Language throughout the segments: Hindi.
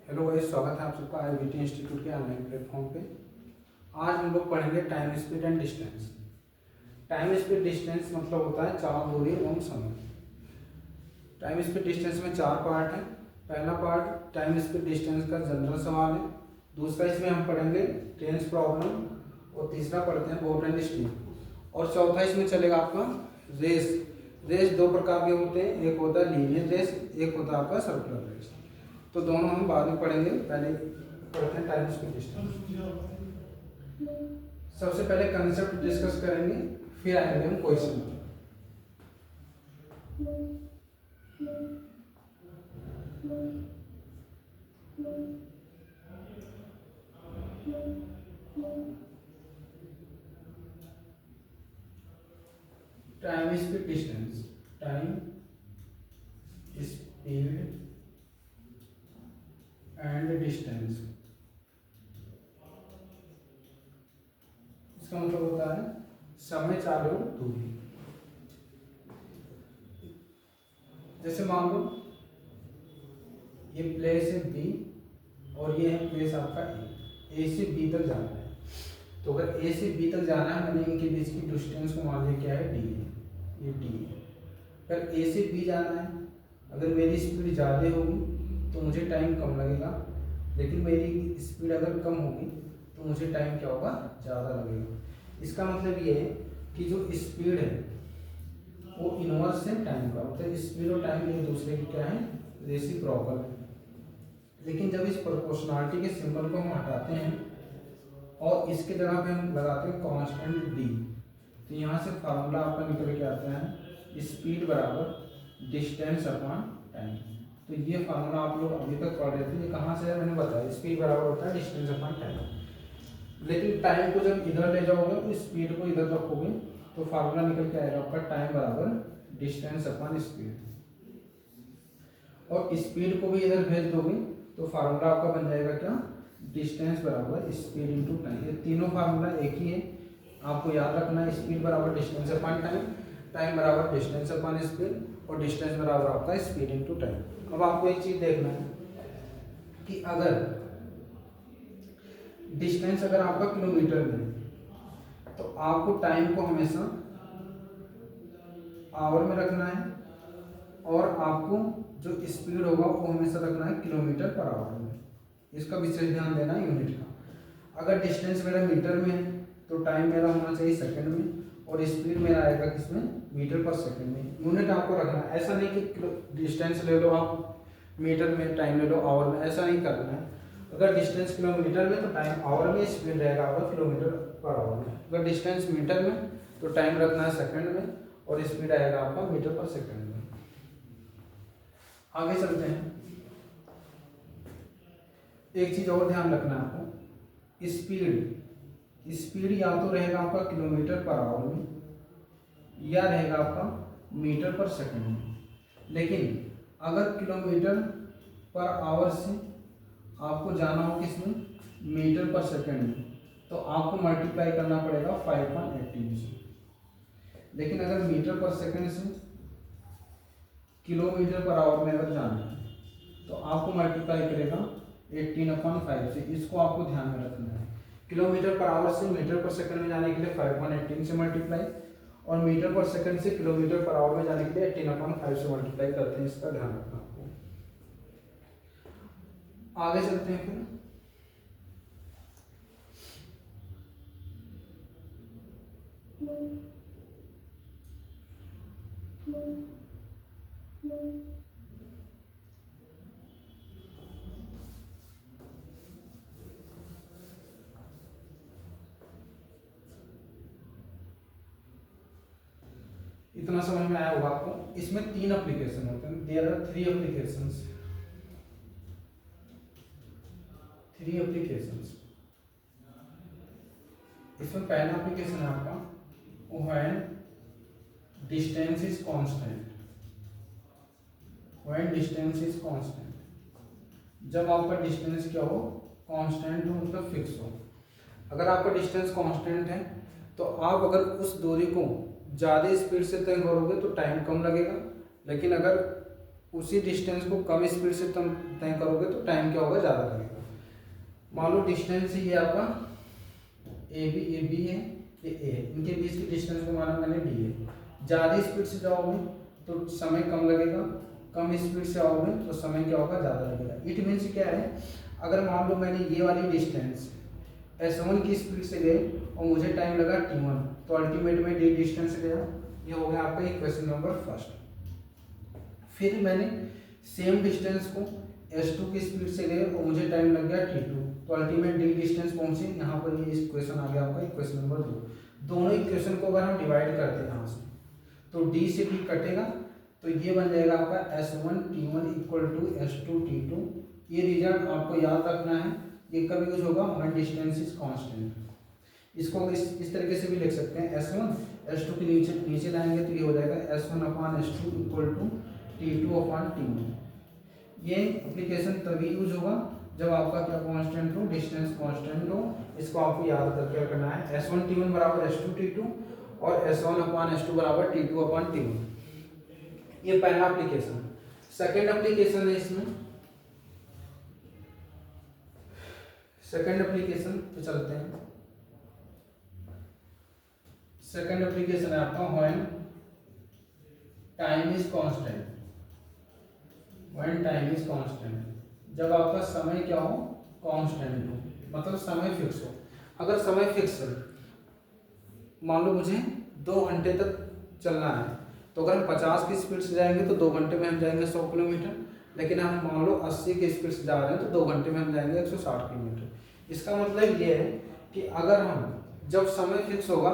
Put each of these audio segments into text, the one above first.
हेलो गाइस, स्वागत है आप सबका आईबीटी इंस्टीट्यूट के ऑनलाइन प्लेटफॉर्म पे। आज हम लोग पढ़ेंगे time speed and distance. Time speed distance मतलब होता है चाल, दूरी एवं समय। टाइम स्पीड डिस्टेंस में चार पार्ट हैं। पहला पार्ट टाइम स्पीड डिस्टेंस का जनरल सवाल है। दूसरा इसमें हम पढ़ेंगे टेंस प्रॉब्लम और तीसरा पढ़ते हैं बोट एंड स्टीम। और चौथा इसमें चलेगा आपका रेस। रेस दो प्रकार के होते हैं, एक होता है लीनियर रेस, एक होता है आपका सर्कुलर रेस। तो दोनों हम बाद में पढ़ेंगे, पहले पढ़ते हैं टाइम स्पीड डिस्टेंस। सबसे पहले कंसेप्ट डिस्कस करेंगे, फिर आएंगे हम क्वेश्चन पे। Time speed distance, time speed and distance, इसका मतलब होता है समय, चाल एवं दूरी। जैसे मान लो ये प्लेस है बी और ये है प्लेस आपका ए से बी तक जाना है। तो अगर ए से बी तक जाना है, मैंने इनके बीच की डिस्टेंस को मान लिया क्या है, डी है, ये डी है। अगर ए से बी जाना है, अगर मेरी स्पीड ज़्यादा होगी तो मुझे टाइम कम लगेगा, लेकिन मेरी स्पीड अगर कम होगी तो मुझे टाइम क्या होगा, ज़्यादा लगेगा। इसका मतलब ये है कि जो स्पीड है वो इनवर्स है टाइम का, मतलब स्पीड और टाइम एक दूसरे की क्या है, रेसिप्रोकल है। लेकिन जब इस प्रोपोर्शनलिटी के सिंबल को हम हटाते हैं और इसके जगह पे हम लगाते हैं कांस्टेंट डी, तो यहाँ से फार्मूला आपका निकल के आता है स्पीड बराबर डिस्टेंस अपॉन टाइम। तो ये फार्मूला आप लोग अभी तक पढ़ रहे थे, ये कहाँ से है मैंने बताया, स्पीड बराबर होता है डिस्टेंस अपॉन टाइम। लेकिन टाइम को जब इधर ले जाओगे तो स्पीड को इधर रखोगे तो फार्मूला निकल के आएगा आपका टाइम बराबर डिस्टेंस अपॉन स्पीड। और स्पीड को भी इधर भेज दोगे तो फार्मूला आपका बन जाएगा क्या, डिस्टेंस बराबर स्पीड इनटू टाइम। ये तीनों फार्मूला एक ही है, आपको याद रखना है। स्पीड बराबर डिस्टेंस अपॉन टाइम, टाइम बराबर डिस्टेंस अपॉन स्पीड और डिस्टेंस बराबर आपका स्पीड इनटू टाइम। अब आपको एक चीज देखना है कि अगर डिस्टेंस अगर आपका किलोमीटर में तो आपको टाइम को हमेशा आवर में रखना है और आपको जो स्पीड होगा वो हमेशा रखना है किलोमीटर पर आवर में। इसका विशेष ध्यान देना है यूनिट का। अगर डिस्टेंस मेरा मीटर में है तो टाइम मेरा होना चाहिए सेकंड में और स्पीड मेरा आएगा किसमें, मीटर पर सेकंड में। यूनिट आपको रखना है, ऐसा नहीं कि डिस्टेंस ले लो आप मीटर में, टाइम ले लो आवर में, ऐसा नहीं करना है। अगर डिस्टेंस किलोमीटर में तो टाइम आवर में, स्पीड रहेगा आपका किलोमीटर पर आवर में। अगर डिस्टेंस मीटर में तो टाइम रखना है सेकंड में और स्पीड आएगा आपका मीटर पर सेकंड में। आगे चलते हैं। एक चीज और ध्यान रखना है आपको, स्पीड या तो रहेगा आपका किलोमीटर पर आवर में या रहेगा आपका मीटर पर सेकंड में। लेकिन अगर किलोमीटर पर आवर से आपको जाना हो किसमें, मीटर पर सेकंड में, तो आपको मल्टीप्लाई करना पड़ेगा 5.18 से। लेकिन अगर मीटर पर सेकंड से किलोमीटर पर आवर में अगर जाना है तो आपको मल्टीप्लाई करेगा 18/5 से। इसको आपको ध्यान में रखना है। किलोमीटर पर आवर से मीटर पर सेकंड में जाने के लिए 5.18 से मल्टीप्लाई और मीटर पर सेकंड से किलोमीटर पर आवर में जाने के लिए 18/5 से मल्टीप्लाई करते हैं। इसका ध्यान रखना आपको। आगे चलते हैं फिर। इतना समझ में आया होगा आपको। इसमें 3 एप्लीकेशन होते हैं, देयर आर 3 एप्लीकेशंस। 3 एप्लीकेशंस। इसमें पहला एप्लीकेशन है आपका when distance is constant. When distance is constant, जब आपका डिस्टेंस क्या हो, कांस्टेंट हो, मतलब फिक्स हो। अगर आपका डिस्टेंस कांस्टेंट है तो आप अगर उस दूरी को ज़्यादा स्पीड से तय करोगे तो टाइम कम लगेगा, लेकिन अगर उसी डिस्टेंस को कम स्पीड से तुम तय करोगे तो टाइम क्या होगा, ज़्यादा लगेगा। मान लो डिस्टेंस ये आपका ए बी है, ये ए है, इनके बीच की डिस्टेंस को माना मैंने डी है। ज़्यादा स्पीड से जाओगे तो समय कम लगेगा, कम स्पीड से आओगे तो समय क्या होगा, ज़्यादा लगेगा। इट मीन्स क्या है, अगर मान लो मैंने ये वाली डिस्टेंस S1 की स्पीड से गए और मुझे टाइम लगा T1, तो अल्टीमेट में डी डिस्टेंस गया। ये हो गया आपका इक्वेशन नंबर फर्स्ट। फिर मैंने सेम डिस्टेंस को S2 की स्पीड से गए और मुझे टाइम लग गया T2, तो अल्टीमेट डी डिस्टेंस पहुंचे। यहाँ पर ये इक्वेशन आ गया आपका इक्वेशन नंबर 2। दोनों इक्वेशन को अगर हम डिवाइड करते हैं यहाँ से, तो डी से डी कटेगा, तो ये बन जाएगा आपका S1 T1 equal to S2 T2। ये रिजल्ट आपको याद रखना है, ये कब यूज होगा, व्हेन डिस्टेंस इज कांस्टेंट। इसको इस तरीके से भी लिख सकते हैं, S1 S2 के नीचे लाएंगे तो ये हो जाएगा S1 upon S2 equal to T2 upon T1। ये एप्लीकेशन तभी यूज होगा जब आपका क्या कांस्टेंट हो, डिस्टेंस कांस्टेंट हो। इसको आपको याद करके रखना है, S1 T1 बराबर S2 T2 और S1 अपान S2 बराबर T2 अपान T1। ये पहला एप्लीकेशन। सेकेंड एप्लीकेशन है इसमें, सेकेंड एप्लीकेशन पे चलते हैं। सेकेंड एप्लीकेशन है आपका when time is constant. When time is constant, जब आपका समय क्या हो, कांस्टेंट हो, मतलब समय फिक्स हो। अगर समय फिक्स है, मान लो मुझे 2 घंटे तक चलना है, तो अगर हम 50 की स्पीड से जाएंगे तो 2 घंटे में हम जाएंगे 100 किलोमीटर, लेकिन हम मान लो 80 की स्पीड से जा रहे हैं तो 2 घंटे में हम जाएंगे 160 किलोमीटर। इसका मतलब ये है कि अगर हम जब समय फिक्स होगा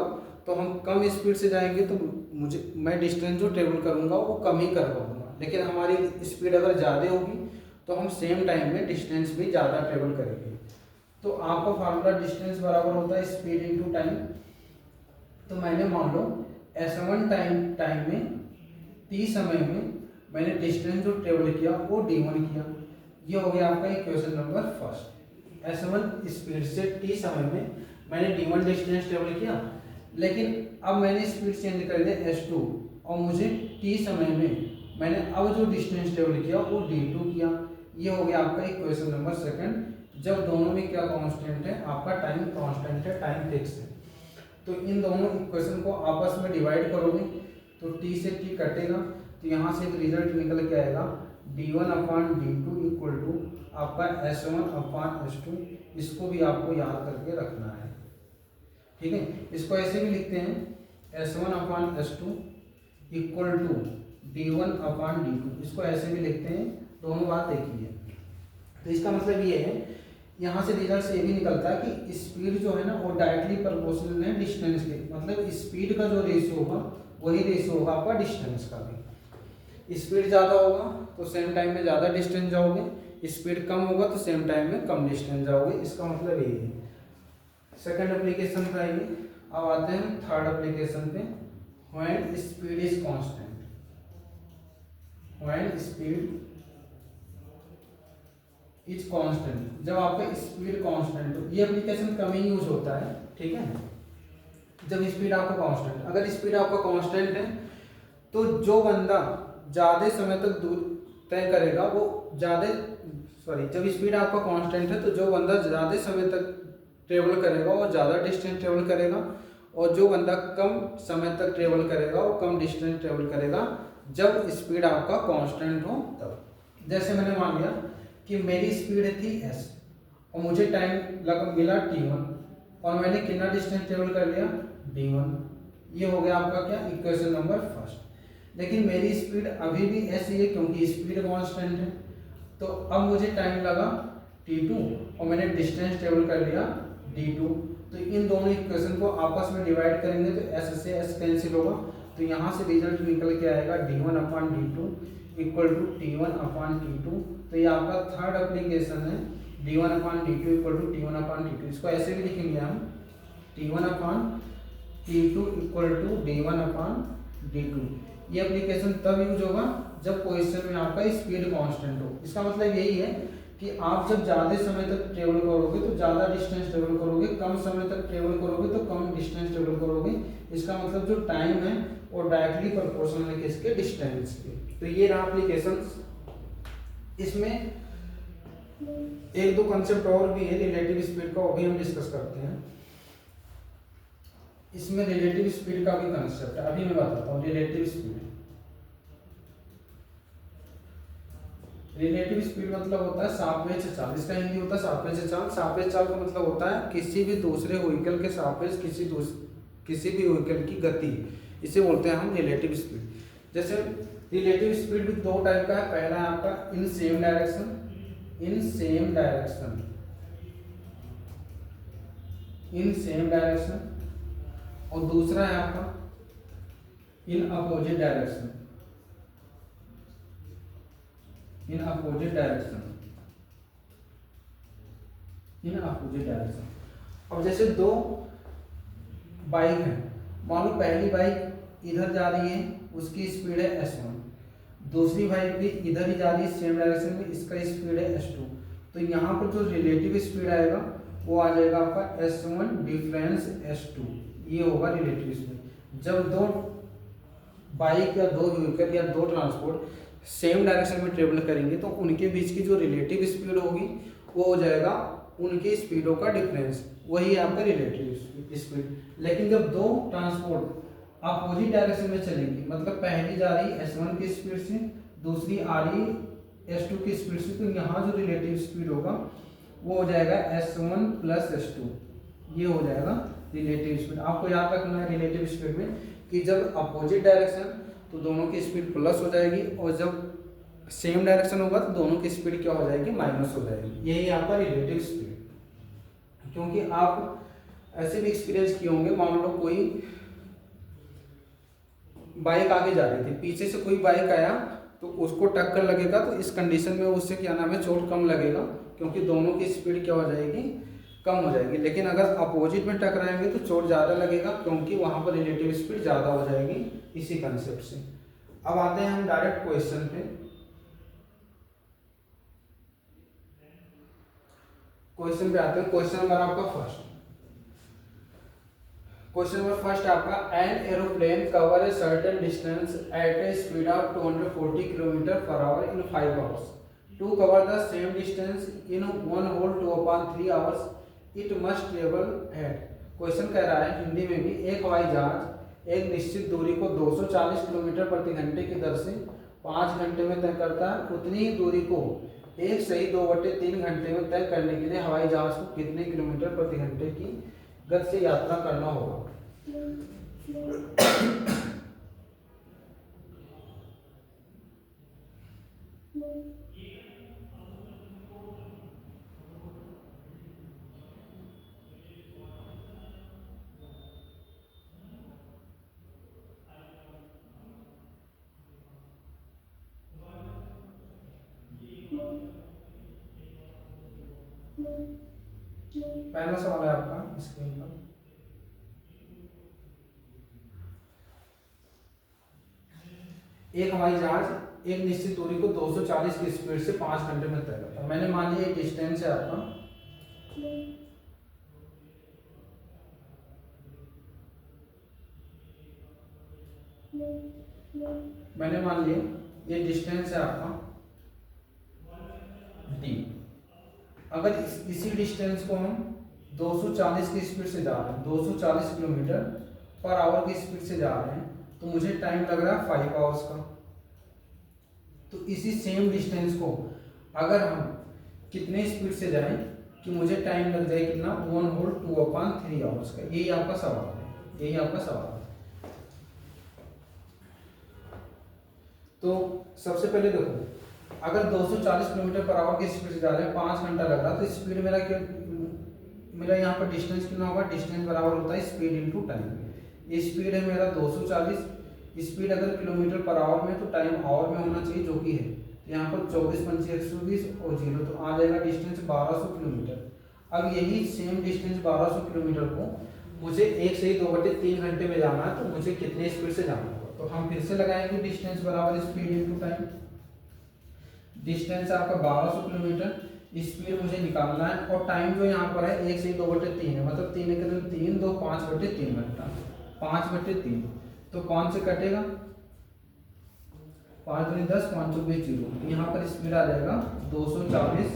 तो हम कम स्पीड से जाएंगे तो मैं डिस्टेंस जो ट्रेवल करूंगा वो कम ही कर पाऊंगा, लेकिन हमारी स्पीड अगर ज़्यादा होगी तो हम सेम टाइम में डिस्टेंस भी ज़्यादा ट्रेवल करेंगे। तो आपका फार्मूला डिस्टेंस बराबर होता है स्पीड इनटू टाइम। तो मैंने मान लो S1 टाइम में T समय में मैंने डिस्टेंस जो ट्रेवल किया वो D1 किया। ये हो गया आपका equation number first. S1 speed से T समय में मैंने D1 डिस्टेंस ट्रेवल किया, लेकिन अब मैंने स्पीड चेंज कर दिया S2 और मुझे T समय में मैंने अब जो डिस्टेंस ट्रेवल किया वो D2 किया। ये हो गया आपका इक्वेशन नंबर सेकंड। जब दोनों में क्या कांस्टेंट है, आपका टाइम कांस्टेंट है, टाइम फिक्स है, तो इन दोनों इक्वेशन को आपस में डिवाइड करोगे तो T से T कटेगा, तो यहाँ से एक रिजल्ट निकल के आएगा D1 upon D2 equal to आपका S1 अपान S2। इसको भी आपको याद करके रखना है, ठीक है। इसको ऐसे भी लिखते हैं S1 upon S2 equal to D1 upon D2। इसको ऐसे भी लिखते हैं, दोनों बात एक ही है। तो इसका मतलब ये है, यहाँ से रिजल्ट से ये भी निकलता है कि स्पीड जो है ना वो डायरेक्टली प्रोपोर्शनल है डिस्टेंस के, मतलब स्पीड का जो रेशियो होगा वही रेशियो होगा आपका डिस्टेंस का भी। स्पीड ज़्यादा होगा तो सेम टाइम में ज़्यादा डिस्टेंस जाओगे, स्पीड कम होगा तो सेम टाइम में कम डिस्टेंस जाओगे। इसका मतलब यही है। सेकेंड एप्लीकेशन पे आइए, अब आते हैं थर्ड एप्लीकेशन पे। When speed is constant, when speed is constant, जब आपका स्पीड कांस्टेंट हो। ये एप्लीकेशन कम ही यूज होता है, ठीक है, जब स्पीड आपका कांस्टेंट। अगर स्पीड आपका कांस्टेंट है तो जो बंदा ज़्यादा समय तक दूर तय करेगा वो जब स्पीड आपका कांस्टेंट है तो जो बंदा ज़्यादा समय तक ट्रेवल करेगा वो ज़्यादा डिस्टेंस ट्रेवल करेगा, और जो बंदा कम समय तक ट्रेवल करेगा वो कम डिस्टेंस ट्रेवल करेगा जब स्पीड आपका कांस्टेंट हो तब। जैसे मैंने मान लिया कि मेरी स्पीड थी S और मुझे टाइम मिला T1 और मैंने कितना डिस्टेंस ट्रेवल कर लिया D1। ये हो गया आपका क्या, इक्वेशन नंबर फर्स्ट। लेकिन मेरी स्पीड अभी भी S ही है क्योंकि स्पीड कांस्टेंट है, तो अब मुझे टाइम लगा T2 और मैंने डिस्टेंस ट्रेवल कर लिया D2। तो इन दोनों इक्वेशन को आपस में डिवाइड करेंगे तो S से S कैंसिल होगा, तो यहाँ से रिजल्ट निकल के आएगा D1 upon D2 equal to T1 upon T2। तो ये आपका थर्ड एप्लीकेशन है, D1 upon D2 equal to T1 upon T2। इसको ऐसे भी लिखेंगे हम, T1 upon T2 equal to D1 upon D2। ये एप्लीकेशन तब यूज होगा जब क्वेश्चन में आपका स्पीड कांस्टेंट हो। इसका मतलब यही है कि आप जब ज़्यादा समय तक ट्रेवल करोगे तो ज़्यादा डिस्टेंस ट्रेवल करोगे, कम समय तक ट्रेवल करोगे तो कम डिस्टेंस ट्रेवल करोगे। इसका मतलब जो टाइम है और डायरेक्टली प्रोपोर्शनल है किसके, डिस्टेंस के। तो ये रहा एप्लीकेशंस। इसमें एक दो कंसेप्ट और भी है रिलेटिव स्पीड का, वो भी हम डिस्कस करते हैं। इसमें रिलेटिव स्पीड का भी कंसेप्ट है, अभी मैं बताता हूँ। रिलेटिव स्पीड मतलब होता है सापेक्ष चाल। इसका हिंदी होता है सापेक्ष चाल। सापेक्ष चाल का मतलब होता है किसी भी दूसरे व्हीकल के सापेक्ष किसी भी व्हीकल की गति, इसे बोलते हैं हम रिलेटिव स्पीड। जैसे रिलेटिव स्पीड भी दो टाइप का है। पहला है आपका in same direction, in same direction, और दूसरा है आपका इन अपोजिट डायरेक्शन, अब जैसे दो बाइक है, मान लो पहली बाइक इधर जा रही है, उसकी स्पीड है s1, दूसरी बाइक भी इधर ही जा रही है सेम डायरेक्शन में, इसका स्पीड है s2। तो यहाँ पर जो रिलेटिव स्पीड आएगा वो आ जाएगा आपका s1 डिफरेंस s2, ये होगा रिलेटिव स्पीड। जब दो बाइक या दो व्हीकल या दो ट्रांसपोर्ट सेम डायरेक्शन में ट्रेवल करेंगे तो उनके बीच की जो रिलेटिव स्पीड होगी वो हो जाएगा उनकी स्पीडों का डिफरेंस, वही आपका रिलेटिव स्पीड। लेकिन जब दो ट्रांसपोर्ट अपोजिट डायरेक्शन में चलेंगी, मतलब पहली जा रही s1 की स्पीड से, दूसरी आ रही s2 की स्पीड से, तो यहाँ जो रिलेटिव स्पीड होगा वो हो जाएगा s1 प्लस s2, ये हो जाएगा रिलेटिव स्पीड। आपको याद रखना है रिलेटिव स्पीड में कि जब अपोजिट डायरेक्शन तो दोनों की स्पीड प्लस हो जाएगी, और जब सेम डायरेक्शन होगा तो दोनों की स्पीड क्या हो जाएगी, माइनस हो जाएगी। यही आपका रिलेटिव स्पीड। क्योंकि आप ऐसे भी एक्सपीरियंस किए होंगे, मान लो कोई बाइक आगे जा रही थी, पीछे से कोई बाइक आया तो उसको टक्कर लगेगा, तो इस कंडीशन में उससे क्या नाम है, चोट कम लगेगा, क्योंकि दोनों की स्पीड क्या हो जाएगी, कम हो जाएगी। लेकिन अगर अपोजिट में टकराएंगे तो चोट ज़्यादा लगेगा, क्योंकि वहाँ पर रिलेटिव स्पीड ज़्यादा हो जाएगी, इसी कंसेप्ट से। अब आते हैं हम डायरेक्ट क्वेश्चन पे। आते हैं। क्वेश्चन नंबर आपका फर्स्ट। क्वेश्चन नंबर फर्स्ट आपका, an aeroplane cover a certain distance at a speed of 240 km/h in 5 hours. To cover the same distance in one whole 2/3 hours, it must travel at। Question कह रहा है हिंदी में भी, एक हवाई जहाज एक निश्चित दूरी को 240 किलोमीटर प्रति घंटे की दर से 5 घंटे में तय करता है। उतनी ही दूरी को एक सही 2/3 घंटे में तय करने के लिए हवाई जहाज को कितने किलोमीटर प्रति घंटे की गति से यात्रा करना होगा। पहला सवाल है आपका स्क्रीन पर, एक हवाई जहाज एक निश्चित दूरी को 240 की स्पीड से 5 घंटे में तय करता है। मैंने मान लिया एक डिस्टेंस है आपका, मैंने मान लिया ये डिस्टेंस है आपका d। अगर इसी डिस्टेंस को हम 240 की स्पीड से जा रहे हैं, 240 km/h की स्पीड से जा रहे हैं, तो मुझे टाइम लग रहा है 5 आवर्स का। तो इसी सेम डिस्टेंस को अगर हम कितने स्पीड से जाएं कि मुझे टाइम लग जाए कितना, 1 whole 2/3 आवर्स का। यही आपका सवाल है, यही आपका सवाल है। तो सबसे पहले देखो, अगर 240 km/h की स्पीड से जा रहे हैं, 5 घंटा लग रहा, तो स्पीड मेरा यहाँ पर डिस्टेंस कितना होगा, डिस्टेंस बराबर होता है स्पीड इनटू टाइम। ये स्पीड है मेरा 240, स्पीड अगर km/h में तो टाइम आवर में होना चाहिए, जो कि है। तो यहाँ पर 24 5 120 और 0, तो आ जाएगा डिस्टेंस 1200 किलोमीटर। अब यही सेम डिस्टेंस 1200 किलोमीटर को मुझे 1 से 2/3 घंटे में जाना है, तो मुझे कितने स्पीड से जाना होगा। तो हम फिर से लगाएंगे डिस्टेंस बराबर स्पीड इनटू टाइम। डिस्टेंस आपका 1200 किलोमीटर, स्पीड मुझे निकालना है, और टाइम जो यहाँ पर है 1 से 2/3 है, मतलब 3 के 3 2 5/3 घंटा, 5/3। तो 5 से कटेगा, 5 दूनी 10, 5 चौबीस 0, तो यहाँ पर स्पीड आ जाएगा 240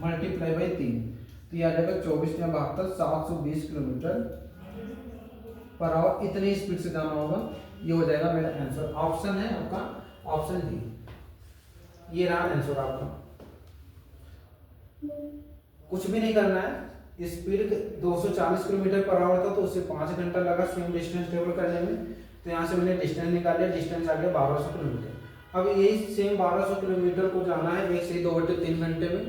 मल्टीप्लाई बाई 3, तो ये आ जाएगा 24 या 72, 720 किलोमीटर पर आवर। इतनी स्पीड से जाना होगा, ये हो जाएगा मेरा आंसर। ऑप्शन है आपका ऑप्शन डी, ये रहा आंसर आपका। कुछ भी नहीं करना है, स्पीड 240 किलोमीटर पर आवर था तो उससे 5 घंटा लगा सेम डिस्टेंस ट्रेवल करने में, तो यहाँ से मैंने डिस्टेंस निकाल लिया, डिस्टेंस आ गया 1200 किलोमीटर। अब यही सेम 1200 किलोमीटर को जाना है 1 से 2/3 घंटे में,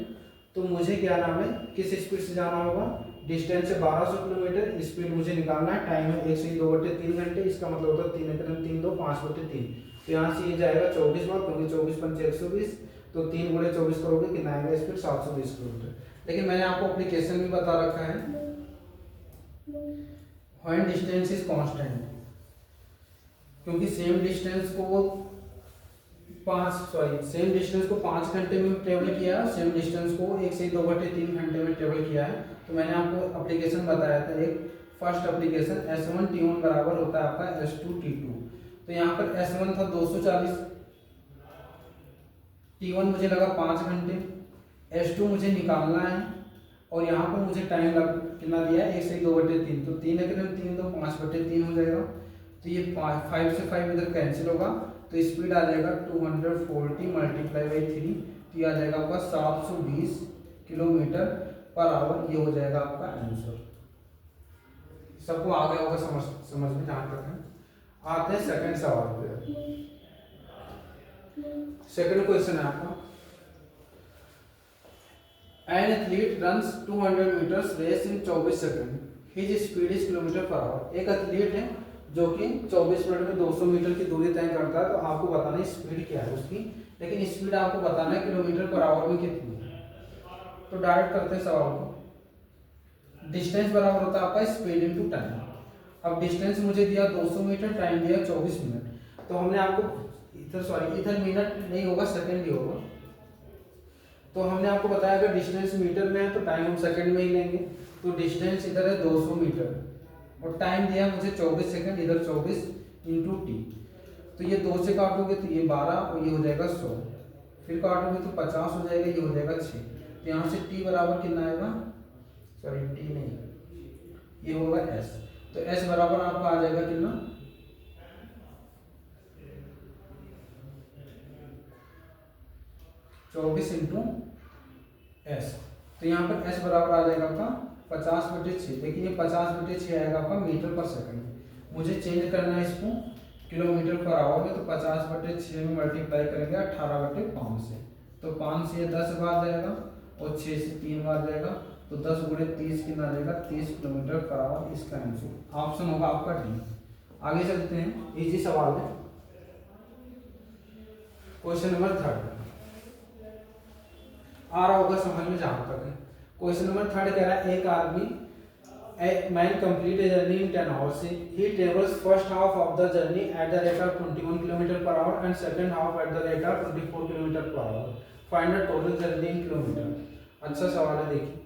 तो मुझे क्या नाम है, किस स्पीड से जाना होगा, डिस्टेंस से 1200 किलोमीटर, स्पीड मुझे निकालना है, टाइम है 1 से 2/3 घंटे, इसका मतलब होता है 3 3 2 5/3, तो यहाँ से ये जाएगा 24 बार, क्योंकि 24 पंचे 120, तो 3 गुणे 24 करोगे कितना आएगा स्पीड, 720 किलोमीटर। लेकिन मैंने आपको एप्लीकेशन में बता रखा है व्हेन डिस्टेंस इज कांस्टेंट, क्योंकि सेम डिस्टेंस को 5 घंटे में ट्रेवल किया, सेम डिस्टेंस को 1 से 2/3 घंटे में ट्रेवल किया है। तो मैंने आपको एप्लीकेशन बताया था, एक फर्स्ट एप्लीकेशन S1 T1 बराबर होता है आपका S2 T2। तो यहाँ पर S1 था 240, T1 मुझे लगा 5 घंटे, S2 मुझे निकालना है, और यहाँ पर मुझे टाइम कितना दिया है 1 से 2/3, तो 3 3 2 5/3 हो जाएगा। तो ये 5 से 5 इधर कैंसिल होगा, तो स्पीड आ जाएगा 240 मल्टीप्लाई बाई 3, तो ये आ जाएगा आपका 720 किलोमीटर पर आवर, ये हो जाएगा आपका आंसर। सबको आ गया होगा समझ में जहाँ तक है। आते हैं सेकंड सवाल पे। सेकंड क्वेश्चन है आपका, an athlete runs 200 metres race in 24 second, his speed is kilometre per hour. एक एथलीट है जो कि 24 मिनट में 200 मीटर की दूरी तय करता है, तो आपको बताना है स्पीड क्या है उसकी, लेकिन स्पीड आपको बताना है किलोमीटर पर आवर में कितनी है। तो डायरेक्ट करते हैं सवाल को। डिस्टेंस बराबर होता है आपका स्पीड इनटू टाइम। अब डिस्टेंस मुझे दिया 200 मीटर, टाइम दिया 24 मिनट, तो हमने आपको इधर मिनट नहीं होगा, सेकंड ही होगा। तो हमने आपको बताया अगर डिस्टेंस मीटर में है तो टाइम हम सेकंड में ही लेंगे। तो डिस्टेंस इधर है 200 मीटर और टाइम दिया मुझे 24 सेकंड, इधर 24 इंटू टी, तो ये 2 से काटोगे तो ये 12 और ये हो जाएगा 100, फिर काटोगे तो 50 हो जाएगा, ये हो जाएगा 6। तो यहाँ से टी बराबर कितना आएगा, सॉरी टी नहीं, ये होगा एस। तो एस बराबर आपका आ जाएगा कितना, 24 इंटू एस। तो यहाँ पर एस बराबर आ जाएगा आपका 50/6। देखिए ये 50/6 आएगा आपका मीटर पर सेकंड। मुझे चेंज करना है इसको किलोमीटर पर आवर में, तो 50/6 में मल्टीप्लाई करेंगे 18/5 से, तो 5 से 10 बार जाएगा और 6 से 3 बार जाएगा, तो 10 गुणे 30 कितना आ जाएगा, 30 किलोमीटर पर आवर। इसका आंसर ऑप्शन होगा आपका डी। आगे चलते हैं, इजी सवाल है। क्वेश्चन नंबर 3 आ रहा होगा समझ में जहां तक है। क्वेश्चन नंबर 3 कह रहा है एक आदमी, a man complete a journey in 10 hours. He travels first half of the journey at the rate of 21 km per hour and second half at the rate of 24 km per hour. Find the total journey in kilometer. अच्छा सवाल है, देखिए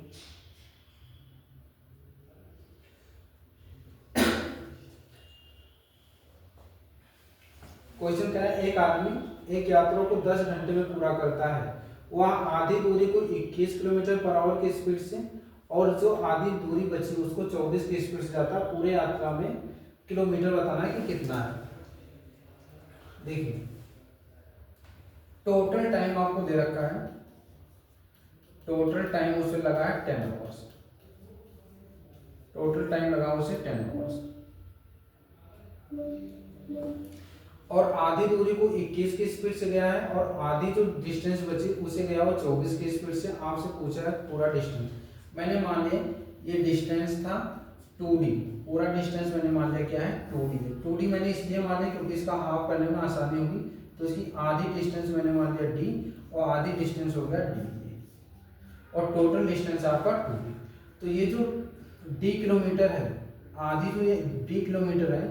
क्वेश्चन कह रहा है एक आदमी एक यात्रा को 10 घंटे में पूरा करता है। वह आधी दूरी को 21 किलोमीटर पर आवर की स्पीड से और जो आधी दूरी बची उसको 24 की स्पीड से जाता है। पूरे यात्रा में किलोमीटर बताना है कि कितना है। देखिए टोटल टाइम आपको दे रखा है, टोटल टाइम उसे लगा है 10 आवर्स, टोटल टाइम लगा उसे 10 आवर्स, और आधी दूरी को 21 की स्पीड से गया है और आधी जो डिस्टेंस बची उसे गया वो 24 की स्पीड से। आपसे पूछा है पूरा डिस्टेंस। मैंने मान लिया ये डिस्टेंस था 2d, पूरा डिस्टेंस मैंने मान लिया क्या है 2d। 2d मैंने इसलिए मान लिया क्योंकि इसका हाफ करने में आसानी होगी, तो इसकी आधी डिस्टेंस मैंने मान लिया d और आधी डिस्टेंस हो गया d, और टोटल डिस्टेंस आपका 2d। तो ये जो d किलोमीटर है, आधी जो ये d किलोमीटर है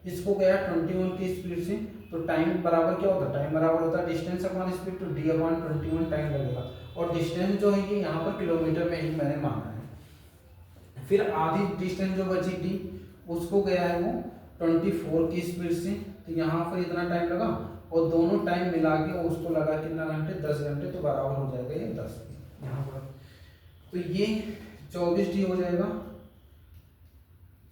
इसको गया 21 की स्पीड से, तो टाइम बराबर क्या होता है, टाइम बराबर होता है डिस्टेंस अपॉन स्पीड, तो d अपॉन 21 टाइम लगेगा। और डिस्टेंस जो है ये यहाँ पर किलोमीटर में ही मैंने माना है। फिर आधी डिस्टेंस जो बची d उसको गया है वो 24 की स्पीड से, तो यहाँ पर इतना टाइम लगा और दोनों टाइम मिला के उसको लगा कितना घंटे, 10 घंटे, तो बराबर हो जाएगा ये 10 यहाँ पर। तो ये 24D हो जाएगा,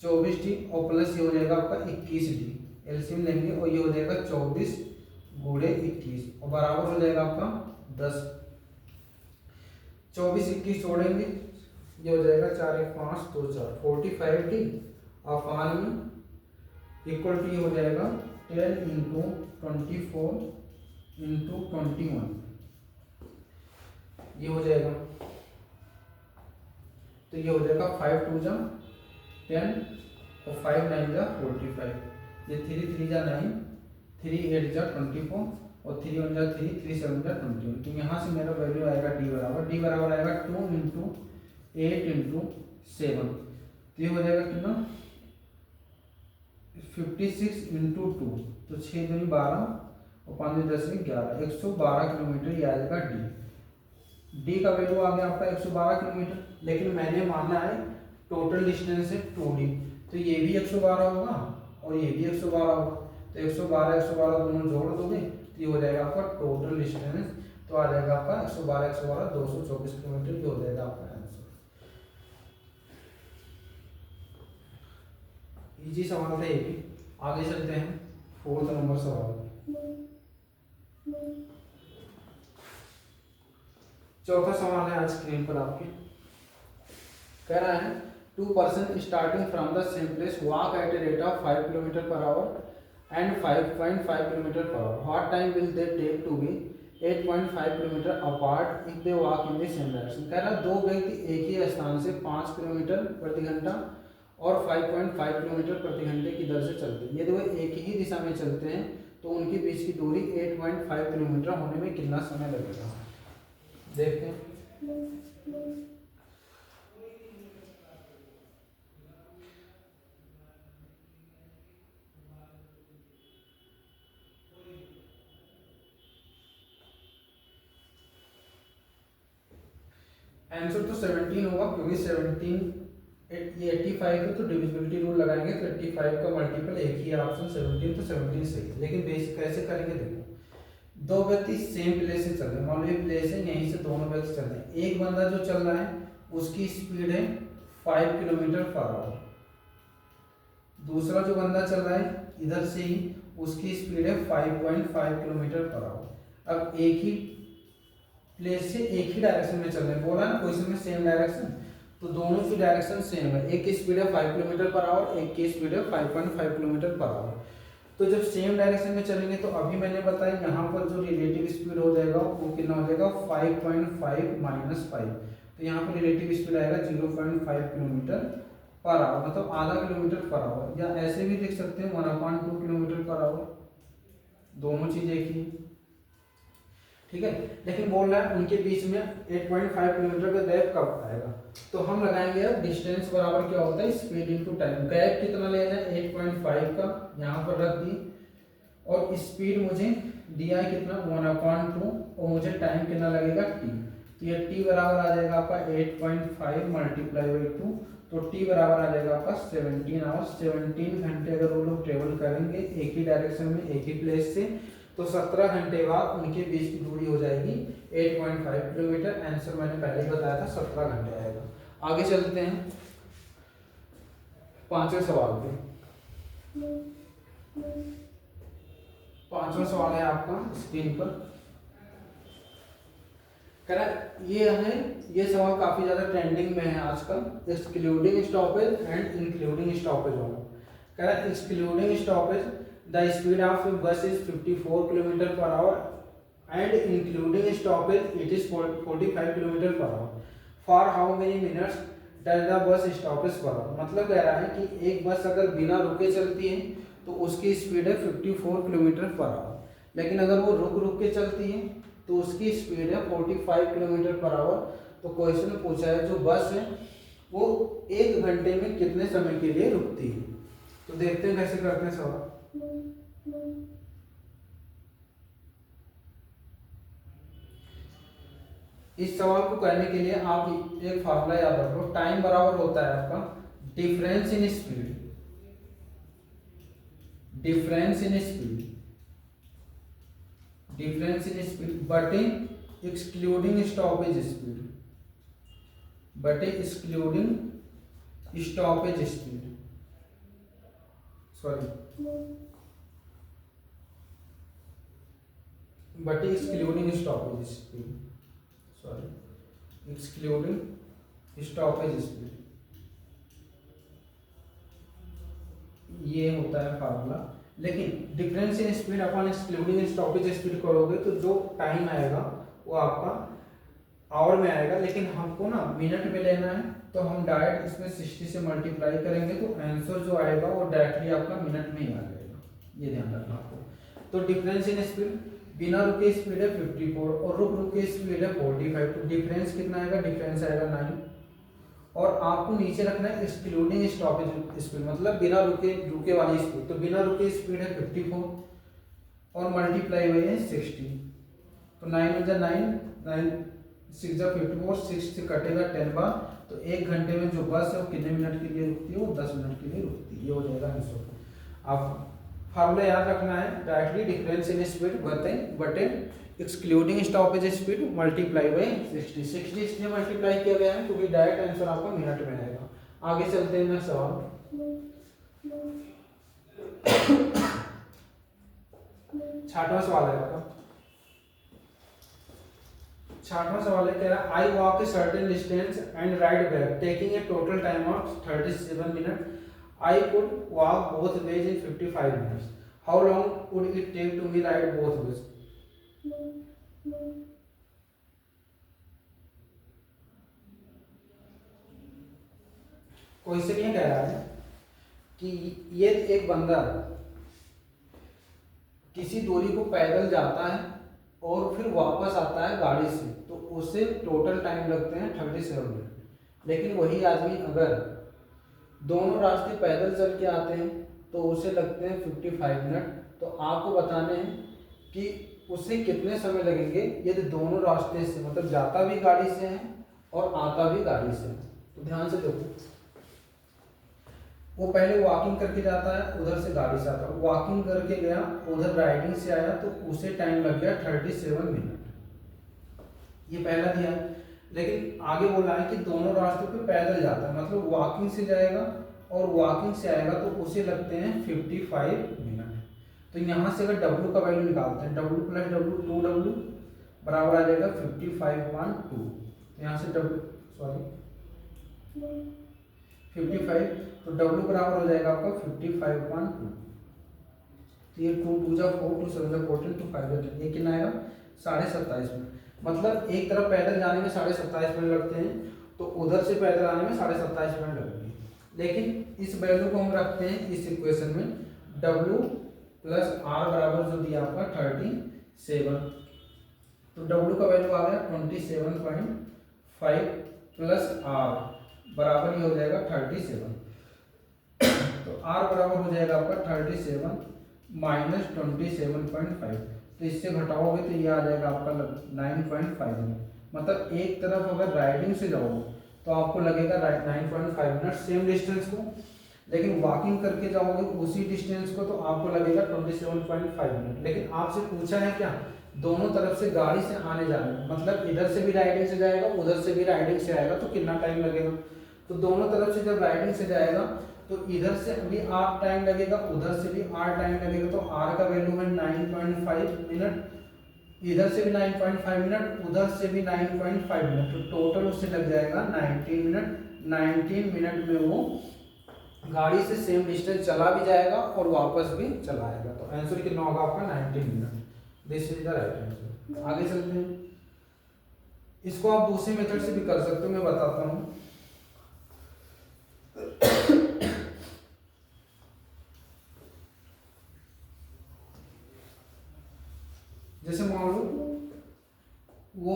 24D और प्लस ये हो जाएगा आपका 21D, एलसीएम लेंगे और ये हो जाएगा 24 गुणे 21 और बराबर हो जाएगा आपका 10। 24 21 जोड़ेंगे, ये हो जाएगा 4 1 5 2 4 45D अपान में इक्वल टू ये हो जाएगा 10 इंटू 24 इंटू 21, ये हो जाएगा। तो ये हो जाएगा 5 2 जा 10 और 5 9 जा 45, ये 3 3 जा 9, 3 8 जा 24 और 3 1 जा 3, 3 7 जा 21। तो यहाँ से मेरा वैल्यू आएगा डी बराबर आएगा 2 इंटू 8 इंटू 7, तो ये हो जाएगा कितना 56 इंटू 2, तो 6 दूनी 12 और 5 10 11, 112 किलोमीटर ये आ जाएगा डी का वैल्यू आ गया आपका 112 किलोमीटर। लेकिन मैंने माना है टोटल डिस्टेंस है 2D, तो ये भी 112 होगा और ये भी 112 होगा, तो 112 112 दोनों जोड़ दोगे तो ये हो जाएगा आपका टोटल डिस्टेंस, तो आ जाएगा आपका 112 112 224 किलोमीटर, ये हो जाएगा आपका आंसर। इजी सवाल था ये भी। आगे चलते हैं 4th नंबर सवाल। चौथा सवाल है आज स्क्रीन पर आपके, कह रहा है 2 person starting from the same place walk at a rate of 5 kilometre per hour and 5.5 kilometre per hour, what time will they take to be 8.5 kilometre apart if they walk in the same direction. कह रहा है 2 व्यक्ति एक ही स्थान से 5 किलोमीटर प्रति घंटा और 5.5 किलोमीटर प्रति घंटे की दर से चलते हैं। यदि वो एक ही दिशा में चलते हैं तो उनके बीच की दूरी 8.5 किलोमीटर होने में कितना समय लगेगा, देखते हैं। आंसर तो 17 होगा, क्योंकि 17 ये 85 है, तो डिविजिबिलिटी रूल लगाएंगे तो 85 का मल्टीपल एक ही ऑप्शन 17, तो 17 सही है। लेकिन बेस कैसे करेंगे, देखो 2 व्यक्ति सेम प्लेस से चल रहे हैं, मान लो ये प्लेस है, यहीं से दोनों व्यक्ति चल रहे हैं। एक बंदा जो चल रहा है उसकी स्पीड है 5 किलोमीटर पर आवर, दूसरा जो बंदा चल रहा है इधर से ही उसकी स्पीड है 5.5 किलोमीटर पर आवर। अब एक ही प्लेस से एक ही डायरेक्शन में चल रहे हैं, बोला ना क्वेश्चन में सेम डायरेक्शन, तो दोनों की डायरेक्शन सेम है। एक की स्पीड है 5 किलोमीटर पर आवर, एक की स्पीड है 5.5 किलोमीटर पर आवर। तो जब सेम डायरेक्शन में चलेंगे तो अभी मैंने बताया यहाँ पर जो रिलेटिव स्पीड हो जाएगा वो कितना हो जाएगा 5.5 माइनस 5, तो यहाँ पर रिलेटिव स्पीड आएगा 0.5 किलोमीटर पर आवर, मतलब आधा किलोमीटर पर आवर, या ऐसे भी लिख सकते हैं 1/2 किलोमीटर पर आवर, दोनों चीज एक ही, ठीक है। लेकिन बोल रहा है उनके बीच में 8.5 किलोमीटर का गैप कब आएगा, तो हम लगाएंगे अब डिस्टेंस बराबर क्या होता है स्पीड इनटू टाइम। गैप कितना लेना है 8.5 का, यहाँ पर रख दी, और स्पीड मुझे दिया है कितना 1/2, और मुझे टाइम कितना लगेगा t, तो ये t बराबर आ जाएगा आपका 8.5 मल्टीप्लाई बाई 2, तो t बराबर आ जाएगा आपका 17 आवर्स। 17 घंटे अगर वो लोग ट्रेवल करेंगे एक ही डायरेक्शन में एक ही प्लेस से, तो 17 घंटे बाद उनके बीच की दूरी हो जाएगी 8.5 किलोमीटर। आंसर मैंने पहले ही बताया था 17 घंटे आएगा। आगे चलते हैं 5वें सवाल पे। 5वां सवाल है आपका स्क्रीन पर, ये सवाल काफी ज्यादा ट्रेंडिंग में है आजकल, excluding stoppage and including stoppage वाला। कह रहा है excluding stoppage the speed of a bus is 54 km per hour and including stoppage it is 45 km per hour. For how many minutes does the bus stops per hour? मतलब कह रहा है कि एक बस अगर बिना रुके चलती है तो उसकी स्पीड है 54 किलोमीटर पर आवर, लेकिन अगर वो रुक रुक के चलती है तो उसकी स्पीड है 45 किलोमीटर पर आवर। तो क्वेश्चन पूछा है जो बस है वो 1 घंटे में कितने समय के लिए रुकती है, तो देखते हैं कैसे करते हैं सवाल। इस सवाल को करने के लिए आप एक फार्मूला याद रखो, टाइम बराबर होता है आपका difference in speed, difference in speed, difference in speed बटे एक्सक्लूडिंग स्टॉपेज स्पीड, बटे एक्सक्लूडिंग स्टॉपेज स्पीड, सॉरी बटे excluding stoppage speed, sorry excluding stoppage speed, ये होता है फार्मूला। लेकिन difference in speed upon excluding stoppage speed करोगे तो जो टाइम आएगा वो आपका आवर में आएगा, लेकिन हमको ना मिनट में लेना है, तो हम डायरेक्ट इसमें 60 से मल्टीप्लाई करेंगे तो आंसर जो आएगा वो डायरेक्टली आपका मिनट में ही आ जाएगा, ये ध्यान रखना आपको। तो डिफरेंस इन स्पीड, बिना रुके स्पीड है 54 और रुक रुके स्पीड है 45, तो डिफरेंस कितना आएगा, डिफरेंस आएगा 9। और आपको नीचे रखना है एक्सक्लूडिंग स्टॉपेज स्पीड, मतलब बिना रुके वाली स्पीड, तो बिना रुके स्पीड है 54 और मल्टीप्लाई हुई है 60, तो 9 जा 9 6 जा 54, 6 से कटेगा 10 बार, तो 1 घंटे में जो बस है वो कितने मिनट के लिए रुकती है, वो 10 मिनट के लिए रुकती है, ये हो जाएगा आंसर। आप फार्मूला याद रखना है, डायरेक्टली डिफरेंस इन स्पीड बटे excluding stoppage speed multiply by 60, 60 इसलिए मल्टीप्लाई किया गया है क्योंकि डायरेक्ट आंसर आपका मिनट में आएगा। आगे चलते हैं नेक्स्ट सवाल। छठवां सवाल है आपका, छठवां सवाल है, कह रहा है I walk A certain distance and ride back taking a total time of 37 minute, I could walk both ways in 55 minutes. How long would it take to me ride both ways? Question ये कह रहा है कि ये एक बंदा किसी दूरी को पैदल जाता है और फिर वापस आता है गाड़ी से, तो उसे टोटल टाइम लगते हैं 37 मिनट। लेकिन वही आदमी अगर दोनों रास्ते पैदल चल के आते हैं तो उसे लगते हैं 55 मिनट। तो आपको बताने हैं कि उसे कितने समय लगेंगे यदि दोनों रास्ते से, मतलब जाता भी गाड़ी से है और आता भी गाड़ी से है। तो ध्यान से देखो, वो पहले वॉकिंग करके जाता है, उधर से गाड़ी से आता है, वॉकिंग करके गया, उधर राइडिंग से आया, तो उसे टाइम लग गया 37 मिनट, ये पहला दिया है। लेकिन आगे बोला है कि दोनों रास्तों पे पैदल जाता है, मतलब वॉकिंग से जाएगा और वॉकिंग से आएगा, तो उसे लगते हैं 55 मिनट। तो यहाँ से अगर W का वैल्यू निकालते हैं, W + W 2W बराबर आ जाएगा 55/2। तो यहाँ से W 55, तो W बराबर हो जाएगा आपका 55/2। तो ये 2 2 जा 4, 2 7 जा 14, 2 5 जा 10, ये कितना आएगा 27.5 मिनट। मतलब एक तरफ पैदल जाने में 27.5 मिनट लगते हैं, तो उधर से पैदल आने में 27.5 मिनट लगेंगे। लेकिन इस वैल्यू को हम रखते हैं इस इक्वेशन में, W + R बराबर जो दिया आपका 37, तो W का वैल्यू आ गया 27.5 + R बराबर ये हो जाएगा 37। तो R बराबर हो जाएगा आपका 37 - 27.5, तो इससे घटाओगे तो ये आ जाएगा आपका 9.5 मिनट। मतलब एक तरफ अगर राइडिंग से जाओगे तो आपको लगेगा 9.5 मिनट सेम डिस्टेंस को, लेकिन वॉकिंग करके जाओगे उसी डिस्टेंस को तो आपको लगेगा 27.5 मिनट। लेकिन आपसे पूछा है क्या, दोनों तरफ से गाड़ी से आने जाने, मतलब इधर से भी राइडिंग से जाएगा, उधर से भी राइडिंग से आएगा, तो कितना टाइम लगेगा। तो दोनों तरफ से जब राइडिंग से जाएगा तो इधर से भी R टाइम लगेगा, उधर से भी R टाइम लगेगा, तो R का वैल्यू है 9.5 मिनट, इधर से भी 9.5 मिनट, उधर से भी 9.5 मिनट, तो टोटल उससे लग जाएगा 19 मिनट। 19 मिनट में वो गाड़ी से सेम डिस्टेंस चला भी जाएगा और वापस भी चला आएगा। तो आंसर कितना होगा आपका 19 minute. This is the right answer. आगे चलते हैं, इसको आप दूसरे मेथड से भी कर सकते हो, मैं बताता हूँ। जैसे मान लो वो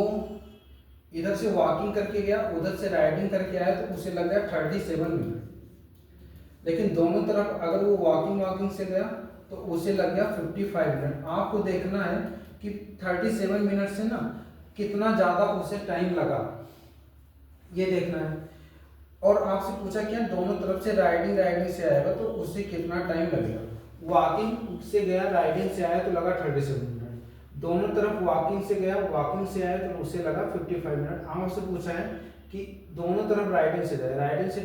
इधर से वॉकिंग करके गया, उधर से राइडिंग करके आया, तो उसे लग गया 37 मिनट। लेकिन दोनों तरफ अगर वो वॉकिंग से गया तो उसे लग गया 55 मिनट। आपको देखना है कि 37 मिनट से ना कितना ज़्यादा उसे टाइम लगा, ये देखना है। और आपसे पूछा क्या, दोनों तरफ से राइडिंग से आएगा तो उससे कितना टाइम लगेगा। वॉकिंग से गया राइडिंग से आया तो लगा 37 मिनट, दोनों तरफ वॉकिंग से गया वॉकिंग से आया तो उसे लगा 55 मिनट। आपसे पूछा है कि दोनों तरफ राइडिंग से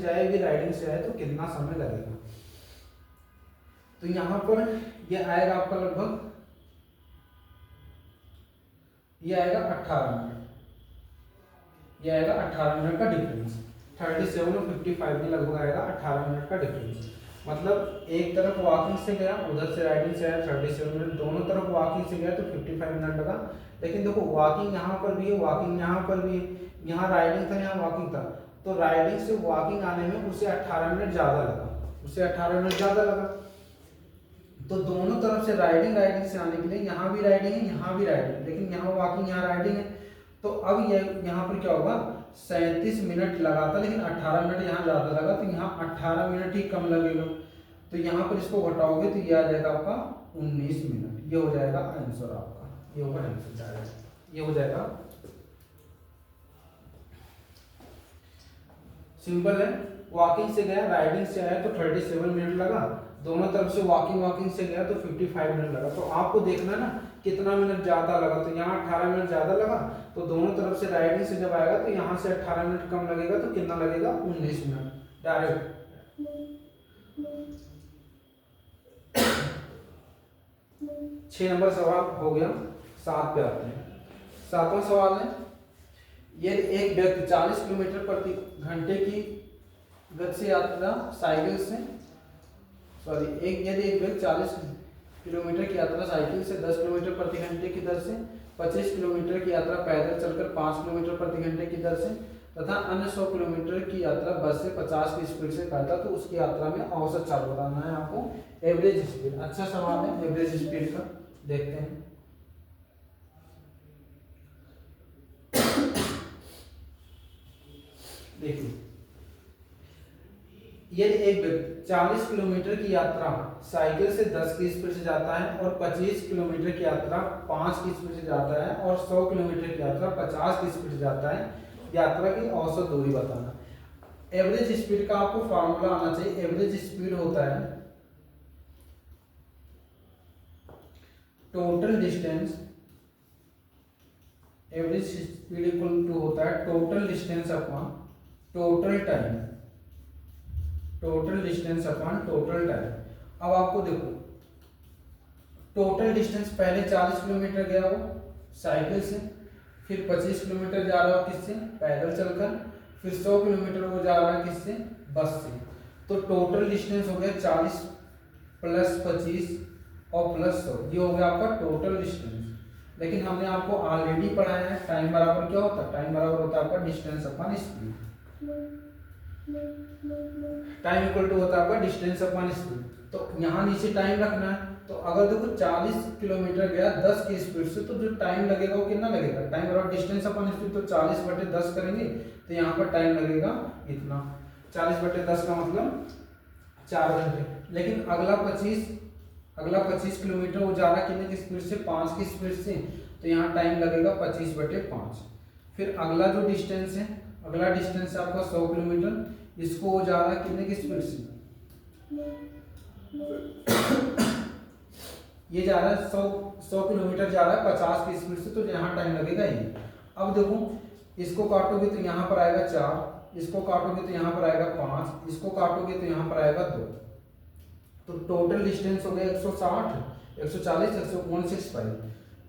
जाएगी राइडिंग से आए तो कितना समय लगेगा। तो यहाँ पर ये आएगा आपका लगभग ये आएगा 18 मिनट, ये आएगा 18 मिनट का डिफरेंस। 37 और 55 में लगभग आएगा 18 मिनट का डिफरेंस। मतलब एक तरफ वॉकिंग से गया उधर से राइडिंग से आया 37 मिनट, दोनों तरफ वॉकिंग से गया तो 55 मिनट लगा। लेकिन देखो वॉकिंग यहाँ पर भी है वॉकिंग यहाँ पर भी है, यहाँ राइडिंग था यहाँ वॉकिंग था, तो राइडिंग से वॉकिंग आने में उसे 18 मिनट ज़्यादा लगा, तो दोनों तरफ से राइडिंग से आने के लिए यहाँ भी राइडिंग है यहाँ भी राइडिंग, लेकिन यहाँ वॉकिंग यहाँ राइडिंग है, तो अब ये यहाँ पर क्या होगा 37 मिनट लगा था लेकिन 18 मिनट यहाँ ज़्यादा लगा, तो यहाँ 18 मिनट ही कम लगेगा। तो यहाँ पर इसको घटाओगे तो ये आ जाएगा आपका 19 मिनट, ये हो जाएगा आंसर आपका, ये होगा आंसर, ये हो जाएगा। सिंपल है, वॉकिंग से गया राइडिंग से आया तो 37 मिनट लगा, दोनों तरफ से वॉकिंग से गया तो 55 मिनट लगा। तो आपको देखना ना कितना मिनट ज्यादा लगा, तो यहाँ 18 मिनट ज्यादा लगा, तो दोनों तरफ से राइडिंग से जब आएगा तो यहाँ से 18 मिनट कम लगेगा, तो कितना लगेगा 19 मिनट डायरेक्ट। 6 नंबर सवाल हो गया, 7 पे आते हैं। 7वां सवाल है, यदि एक व्यक्ति 40 किलोमीटर प्रति घंटे की गति से यात्रा साइकिल से यदि एक व्यक्ति 40 किलोमीटर की यात्रा साइकिल से 10 किलोमीटर प्रति घंटे की दर से 25 किलोमीटर की यात्रा पैदल चलकर 5 किलोमीटर प्रति घंटे की दर से तथा अन्य 100 किलोमीटर की यात्रा बस से 50 की स्पीड से करता, तो उसकी यात्रा में औसत चाल बताना है आपको, एवरेज स्पीड। अच्छा सवाल है एवरेज स्पीड का, देखते हैं। देखिए, यदि एक व्यक्ति 40 किलोमीटर की यात्रा साइकिल से 10 की स्पीड से जाता है और 25 किलोमीटर की यात्रा 5 की स्पीड से जाता है और 100 किलोमीटर की यात्रा 50 की स्पीड से जाता है, यात्रा की औसत दूरी बताना। एवरेज स्पीड का आपको फार्मूला आना चाहिए। एवरेज स्पीड होता है total distance, average speed equal to होता है total distance upon total time, total distance upon total time. अब आपको देखो टोटल डिस्टेंस पहले 40 किलोमीटर गया वो साइकिल से, फिर 25 किलोमीटर जा रहा हो किससे, पैदल चलकर, फिर 100 किलोमीटर वो जा रहा है किससे, बस से। तो टोटल डिस्टेंस हो गया 40 प्लस 25 और प्लस 100, ये हो गया आपका टोटल डिस्टेंस। लेकिन हमने आपको ऑलरेडी पढ़ाया है टाइम बराबर क्या होता है, टाइम बराबर होता है आपका distance upon speed. Time equal to होता है आपका डिस्टेंस अपॉन स्पीड। तो यहाँ नीचे टाइम रखना है, तो अगर देखो 40 किलोमीटर गया 10 की स्पीड से, तो जो टाइम लगेगा वो कितना लगेगा, टाइम बराबर डिस्टेंस अपॉन स्पीड, तो 40/10 करेंगे तो यहाँ पर टाइम लगेगा इतना, 40/10 का मतलब 4 घंटे। लेकिन अगला 25 किलोमीटर वो जा रहा कितने की स्पीड से, 5 की स्पीड से, तो यहाँ टाइम लगेगा 25/5। फिर अगला जो डिस्टेंस है, अगला डिस्टेंस है आपका 100 किलोमीटर, इसको वो जा रहा है कितने की स्पीड से, ये जा रहा है 100 किलोमीटर जा रहा है 50 की स्पीड से, तो यहाँ टाइम लगेगा ये। अब देखो इसको काटोगे तो यहाँ पर आएगा 4, इसको काटोगे तो यहाँ पर आएगा 5, इसको काटोगे तो यहाँ पर आएगा 2, तो टोटल डिस्टेंस हो गया 160, 140, 165,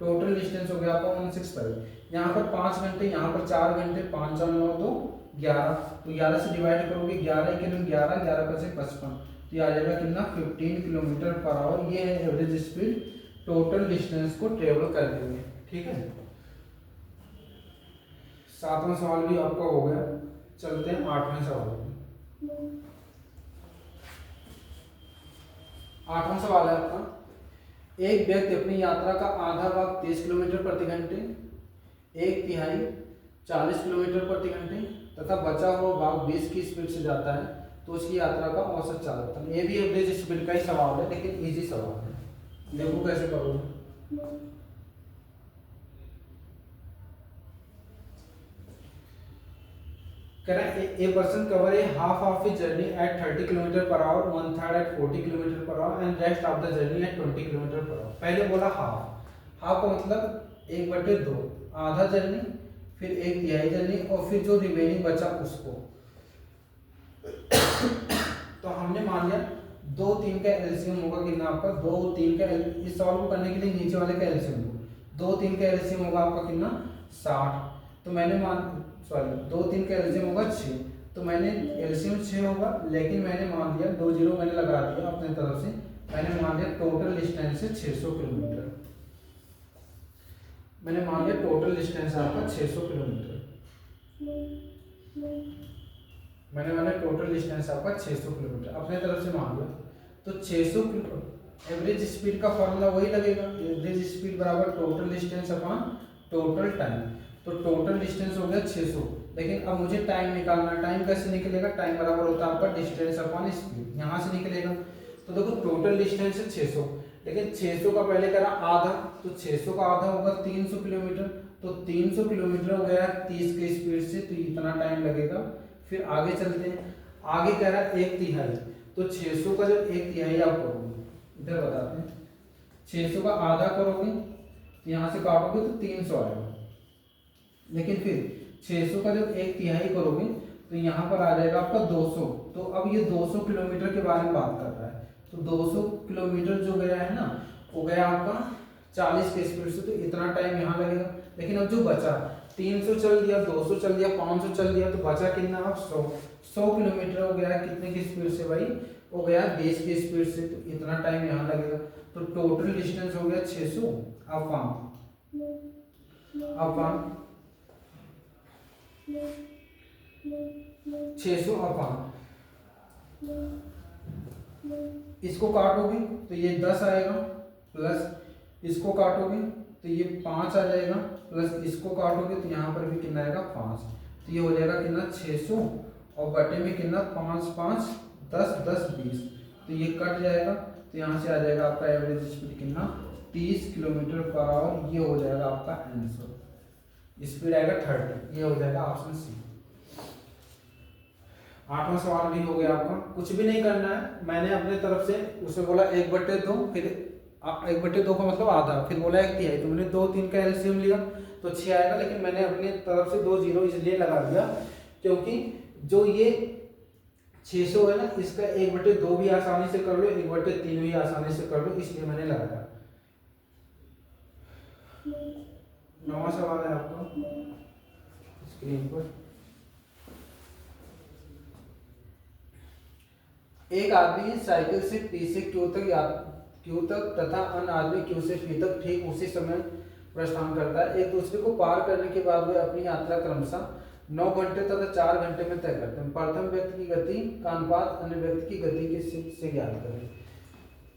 टोटल डिस्टेंस हो गया आपका 165। यहाँ पर 5 घंटे, यहाँ पर 4 घंटे, 5 और 9 तो 11, तो 11 से डिवाइड करोगे, 11 के 11, 11 5 55, तो ये आ जाएगा कितना 15 किलोमीटर पर आवर। ये है एवरेज स्पीड टोटल डिस्टेंस को ट्रेवल करते हुए। ठीक है, 7वां सवाल भी आपका हो गया। चलते हैं 8वें सवाल पे। 8वां सवाल है आपका, एक व्यक्ति अपनी यात्रा का आधा भाग 30 किलोमीटर प्रति घंटे, 1/3 40 किलोमीटर प्रति घंटे तथा बचा हुआ भाग 20 की स्पीड से जाता है, तो उसकी यात्रा का औसत चाल होता है। ये भी एवरेज स्पीड का ही सवाल है, लेकिन इजी सवाल है, देखो कैसे करोगे। कह रहा है a person cover a half of his journey at 30 kilometre per hour, 1/3 at 40 kilometre per hour and rest of the journey at 20 kilometre per hour. पहले बोला हाफ, हाफ का मतलब 1/2, आधा जर्नी, फिर 1/3 जर्नी, और फिर जो रिमेनिंग बचा उसको। तो हमने मान लिया 2 3 का एलसीएम होगा कितना आपका, 2 3 का, इस सवाल को करने के लिए नीचे वाले का एलसीएम लो, 2 3 का एलसीएम होगा आपका कितना 60। तो मैंने सॉरी 2 3 का एलसीएम होगा 6, तो मैंने एलसीएम 6 होगा, लेकिन मैंने मान लिया 2 0 मैंने लगा दिया अपने तरफ से, मैंने मान लिया टोटल डिस्टेंस है 600 किलोमीटर। मैंने मान लिया टोटल डिस्टेंस आपका 600 किलोमीटर। मैंने माना टोटल डिस्टेंस आपका 600 किलोमीटर अपने तरफ से मान लिया। तो 600 किलो एवरेज स्पीड का फॉर्मूला वही लगेगा, एवरेज स्पीड बराबर total distance upon total time. तो टोटल डिस्टेंस हो गया 600, लेकिन अब मुझे टाइम निकालना, टाइम कैसे निकलेगा, टाइम बराबर होता है आपका डिस्टेंस अपॉन स्पीड, यहाँ से निकलेगा। तो देखो टोटल डिस्टेंस है 600, लेकिन 600 का पहले करा आधा, तो 600 का आधा होगा 300 किलोमीटर, तो 300 किलोमीटर हो गया 30 की स्पीड से, तो इतना टाइम लगेगा। फिर आगे चलते हैं, आगे कह रहा है 1/3, तो 600 का जब 1/3 आप करोगे, इधर बताते हैं, 600 का आधा करोगे, यहाँ से काटोगे तो 300 आएगा, लेकिन फिर 600 का जब 1/3 करोगे तो यहाँ पर आ जाएगा आपका 200। तो अब ये 200 किलोमीटर के बारे में बात कर रहा है, तो 200 किलोमीटर जो गया है ना, वो गया आपका 40 की स्पीड से, तो इतना टाइम यहाँ लगेगा। लेकिन अब जो बचा 300 चल दिया, 200 चल दिया, 500 चल दिया, तो बचा कितना अब 100 किलोमीटर हो गया कितने की स्पीड से भाई, वो गया 20 की स्पीड से, तो इतना टाइम यहाँ लगेगा। तो टोटल डिस्टेंस हो गया 600 अपॉन 600 अपॉन, इसको काटोगे तो ये 10 आएगा, प्लस इसको काटोगे तो ये 5 आ जाएगा, प्लस इसको काटोगे तो यहाँ पर भी कितना आएगा 5, तो ये हो जाएगा कितना 600, और बटे में कितना 5 5 10 10 20, तो ये कट जाएगा, तो यहाँ से आ जाएगा आपका एवरेज स्पीड कितना 30 किलोमीटर पर आवर। ये हो जाएगा आपका आंसर, स्पीड आएगा 30, ये हो जाएगा ऑप्शन सी। 8वां सवाल भी हो गया आपका, कुछ भी नहीं करना है, मैंने अपने तरफ से उसे बोला 1/2, फिर 1/2 का मतलब आधा, फिर बोला 1/3, तो मैंने 2 3 का एलसीएम लिया तो 6 आएगा, लेकिन मैंने अपनी तरफ से 2 0 इसलिए लगा दिया क्योंकि जो ये 600 है ना, इसका 1/2 भी आसानी से कर लो, 1/3 भी आसानी से कर लो, इसलिए मैंने लगाया। 9वां सवाल है आपका स्क्रीन पर, एक आदमी साइकिल से P से Q तक तथा अन्य आदमी Q से P तक ठीक उसी समय प्रस्थान करता है। एक दूसरे को पार करने के बाद वे अपनी यात्रा क्रमशः 9 घंटे तथा 4 घंटे में तय करते हैं। प्रथम व्यक्ति की गति का अनुपात अन्य व्यक्ति की गति के से ज्ञात करें।